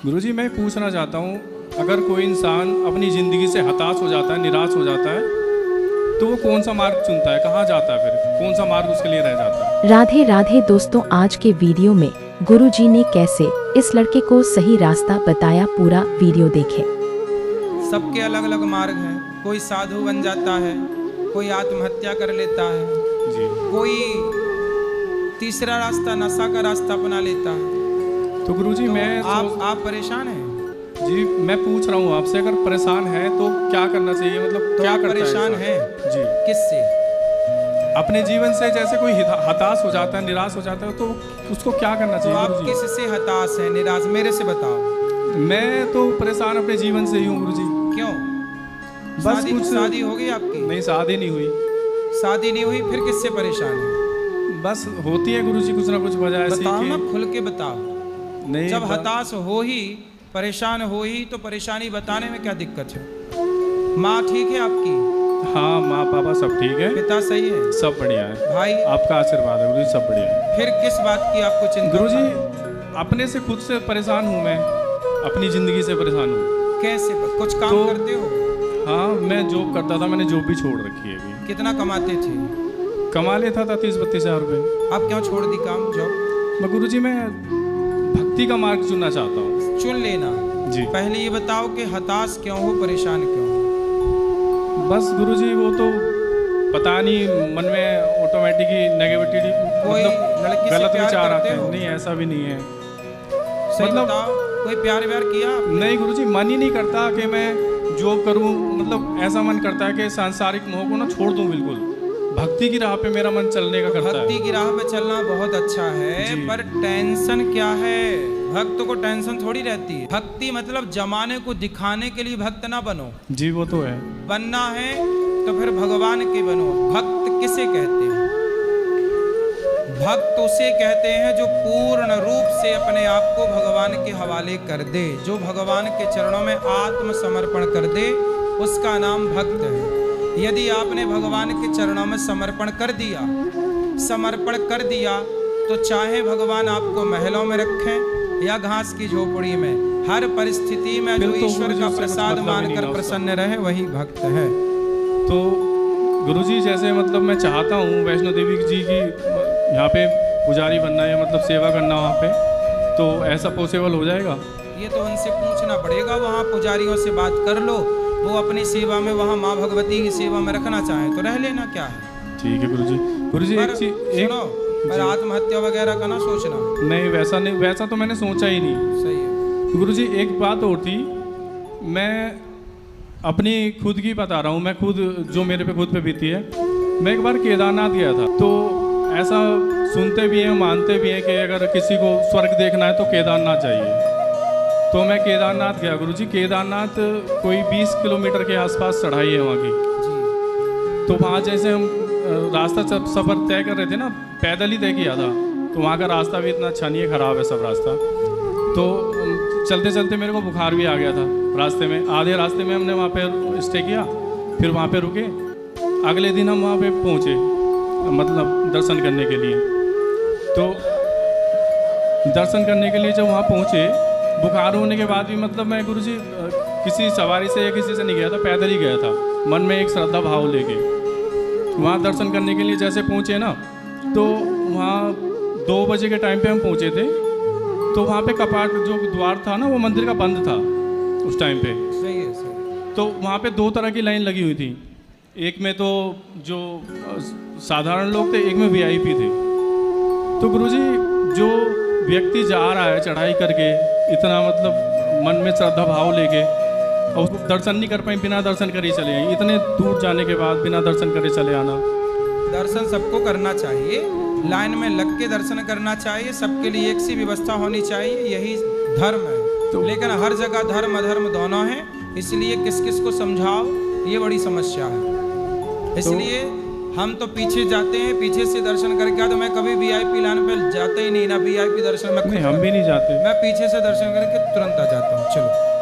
गुरुजी मैं पूछना चाहता हूँ, अगर कोई इंसान अपनी ज़िंदगी से हताश हो जाता है, निराश हो जाता है, तो वो कौन सा मार्ग चुनता है, कहाँ जाता है, फिर कौन सा मार्ग उसके लिए रह जाता है? राधे राधे दोस्तों, आज के वीडियो में गुरुजी ने कैसे इस लड़के को सही रास्ता बताया, पूरा वीडियो देखें। सबके अलग अलग मार्ग हैं। कोई साधु बन जाता है, कोई आत्महत्या कर लेता है, जी। कोई तीसरा रास्ता नशा का रास्ता अपना लेता है। तो गुरुजी मैं आप परेशान हैं? जी मैं पूछ रहा हूँ आपसे, अगर परेशान है तो क्या करना चाहिए, मतलब तो क्या आप करता परेशान है हैं? जी। किससे? अपने जीवन से जैसे कोई हताश हो जाता है, निराश हो जाता है, तो उसको क्या करना तो चाहिए आप गुरुजी? किससे हताश हैं, निराश? मेरे से बताओ। मैं तो परेशान अपने जीवन से ही हूँ गुरुजी। क्यों? बस कुछ शादी हो गई आपकी? नहीं, शादी नहीं हुई। शादी नहीं हुई, फिर किससे परेशान है? बस होती है गुरुजी कुछ ना कुछ वजह ऐसी बताओ कि ना, खुल के बताओ। नहीं, जब हताश हो ही, परेशान हो ही, तो परेशानी बताने में क्या दिक्कत है? माँ ठीक है आपकी? हाँ, माँ पापा सब ठीक है, पिता सही है, सब बढ़िया है। भाई? आपका आशीर्वाद है गुरुजी, सब बढ़िया है। फिर किस बात की आपको चिंता? गुरुजी अपने से खुद से परेशान हूँ मैं, अपनी जिंदगी से परेशान हूँ। कैसे? कुछ काम करते हो? हाँ, मैं जॉब करता था, मैंने जॉब भी छोड़ रखी है अभी। कितना कमाते थे? कमा लेता था 30-32 हज़ार रुपये। आप क्यों छोड़ दी काम, जॉब? गुरुजी मैं भक्ति का मार्ग चुनना चाहता हूँ। चुन लेना जी। पहले ये बताओ कि हताश क्यों हो, परेशान क्यों हो? बस गुरुजी वो तो पता नहीं, मन में ऑटोमेटिक ही नेगेटिविटी, कोई लड़की से गलत प्यार विचार आते करते हैं। हो? नहीं, ऐसा भी नहीं है। सही मतलब बताओ, कोई प्यार व्यार किया आपने? नहीं गुरुजी, मन ही नहीं करता कि मैं जॉब करूं, मतलब ऐसा मन करता है कि सांसारिक मोह को ना छोड़ दूं बिल्कुल। भक्ति की राह पे मेरा मन चलने का करता है। भक्ति की राह पे चलना बहुत अच्छा है, पर टेंशन क्या है? भक्त को टेंशन थोड़ी रहती है। भक्ति मतलब जमाने को दिखाने के लिए भक्त ना बनो। जी वो तो है। बनना है तो फिर भगवान के बनो। भक्त किसे कहते हैं? भक्त उसे कहते हैं जो पूर्ण रूप से अपने आप को भगवान के हवाले कर दे, जो भगवान के चरणों में आत्मसमर्पण कर दे, उसका नाम भक्त है। यदि आपने भगवान के चरणों में समर्पण कर दिया, तो चाहे भगवान आपको महलों में रखें या घास की झोपड़ी में, हर परिस्थिति में जो ईश्वर का प्रसाद मानकर प्रसन्न रहे, वही भक्त है। तो गुरुजी जैसे मतलब मैं चाहता हूँ वैष्णो देवी जी की यहाँ पे पुजारी बनना है, मतलब सेवा करना वहाँ पे, तो ऐसा पॉसिबल हो जाएगा? ये तो उनसे पूछना पड़ेगा। वहाँ पुजारियों से बात कर लो, वो अपनी सेवा में वहाँ माँ भगवती की सेवा में रखना चाहें तो रह लेना, क्या है। ठीक है गुरुजी। गुरुजी एक चीज सुनो, पर आत्महत्या वगैरह का ना सोचना। नहीं, वैसा नहीं, वैसा तो मैंने सोचा ही नहीं। सही है। गुरुजी एक बात और थी, मैं अपनी खुद की बता रहा हूँ, मैं खुद जो मेरे पे खुद पे बीती है। मैं एक बार केदारनाथ गया था, तो ऐसा सुनते भी हैं, मानते भी हैं कि अगर किसी को स्वर्ग देखना है तो केदारनाथ जाइए। तो मैं केदारनाथ गया गुरुजी। केदारनाथ कोई 20 किलोमीटर के आसपास चढ़ाई है वहाँ की। तो वहाँ जैसे हम रास्ता सफ़र तय कर रहे थे ना, पैदल ही तय किया था, तो वहाँ का रास्ता भी इतना अच्छा नहीं है, ख़राब है सब रास्ता। तो चलते चलते मेरे को बुखार भी आ गया था रास्ते में। आधे रास्ते में हमने वहाँ पे स्टे किया, फिर वहाँ पे रुके। अगले दिन हम वहाँ पे पहुँचे, मतलब दर्शन करने के लिए। तो दर्शन करने के लिए जब वहाँ पहुँचे, बुखार होने के बाद भी मतलब मैं गुरुजी किसी सवारी से या किसी से नहीं गया था, पैदल ही गया था, मन में एक श्रद्धा भाव लेके। वहाँ दर्शन करने के लिए जैसे पहुँचे ना, तो वहाँ 2 बजे के टाइम पे हम पहुँचे थे। तो वहाँ पे कपाट जो द्वार था ना, वो मंदिर का बंद था उस टाइम पे। सही है, सही। तो वहाँ पे 2 तरह की लाइन लगी हुई थी। एक में तो जो साधारण लोग थे, एक में VIP थे। तो गुरुजी जो व्यक्ति जा रहा है चढ़ाई करके, इतना मतलब मन में श्रद्धा भाव लेके, और उसको दर्शन नहीं कर पाए, बिना दर्शन करे चले आए। इतने दूर जाने के बाद बिना दर्शन करे चले आना। दर्शन सबको करना चाहिए, लाइन में लग के दर्शन करना चाहिए, सबके लिए एक सी व्यवस्था होनी चाहिए, यही धर्म है। तो लेकिन हर जगह धर्म अधर्म दोनों हैं, इसलिए किस किस को समझाओ, ये बड़ी समस्या है। इसलिए हम तो पीछे जाते हैं, पीछे से दर्शन करके आते। मैं कभी VIP लाइन पे जाते ही नहीं, ना VIP दर्शन में। नहीं, हम भी नहीं जाते। मैं पीछे से दर्शन करके तुरंत आ जाता हूँ। चलो।